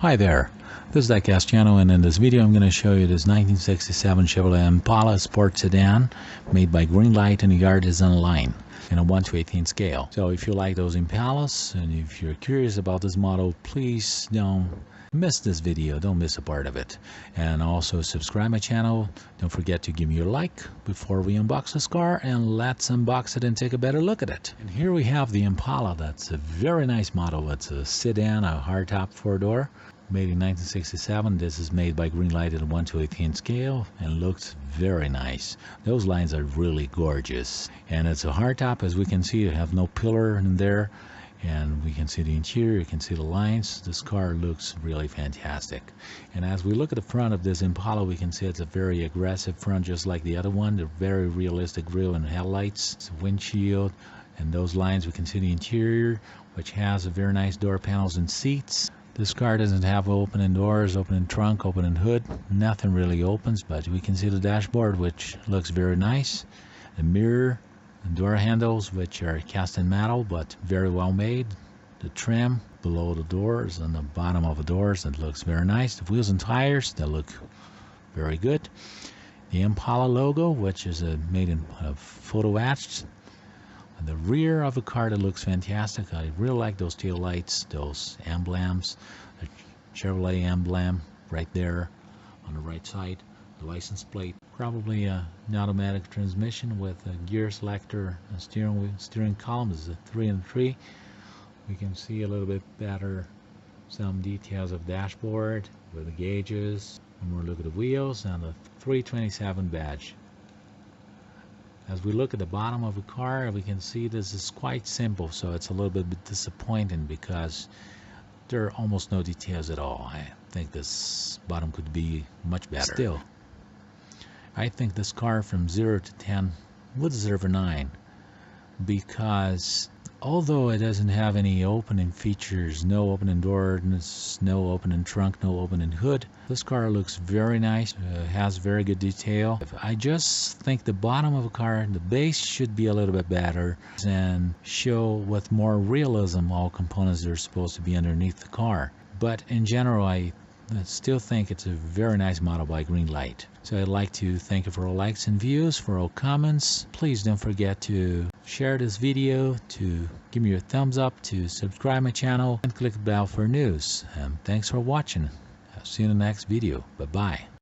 Hi there, this is Diecast channel, and in this video I'm going to show you this 1967 Chevrolet Impala Sport Sedan made by Greenlight and the Artisan line in a 1/18 scale. So if you like those Impalas and if you're curious about this model, please don't miss this video, don't miss a part of it. And also subscribe my channel. Don't forget to give me your like before we unbox this car, and let's unbox it and take a better look at it. And here we have the Impala. That's a very nice model. It's a sedan, a hardtop four-door, made in 1967. This is made by Greenlight at a 1/18 scale and looks very nice. Those lines are really gorgeous, and it's a hardtop. As we can see, you have no pillar in there, and we can see the interior, you can see the lines. This car looks really fantastic. And as we look at the front of this Impala, we can see it's a very aggressive front, just like the other one. The very realistic grille and headlights, it's a windshield, and those lines. We can see the interior, which has a very nice door panels and seats. This car doesn't have opening doors, opening trunk, opening hood. Nothing really opens, but we can see the dashboard, which looks very nice. The mirror, the door handles, which are cast in metal, but very well made. The trim below the doors and the bottom of the doors, it looks very nice. The wheels and tires, they look very good. The Impala logo, which is made in photo etched. And the rear of the car, that looks fantastic. I really like those tail lights, those emblems, the Chevrolet emblem right there on the right side. The license plate, probably an automatic transmission with a gear selector. And steering column is a 3 and 3. We can see a little bit better some details of dashboard with the gauges. And we'll look at the wheels and the 327 badge. As we look at the bottom of the car, we can see this is quite simple, so it's a little bit disappointing because there are almost no details at all. I think this bottom could be much better. Still, I think this car from 0 to 10 would deserve a 9, because although it doesn't have any opening features, no opening doors, no opening trunk, no opening hood, this car looks very nice, has very good detail. I just think the bottom of the car, the base, should be a little bit better and show with more realism all components that are supposed to be underneath the car. But in general, I still think it's a very nice model by Greenlight. So I'd like to thank you for all likes and views, for all comments. Please don't forget to share this video, to give me a thumbs up, to subscribe my channel, and click the bell for news. And thanks for watching. I'll see you in the next video. Bye bye.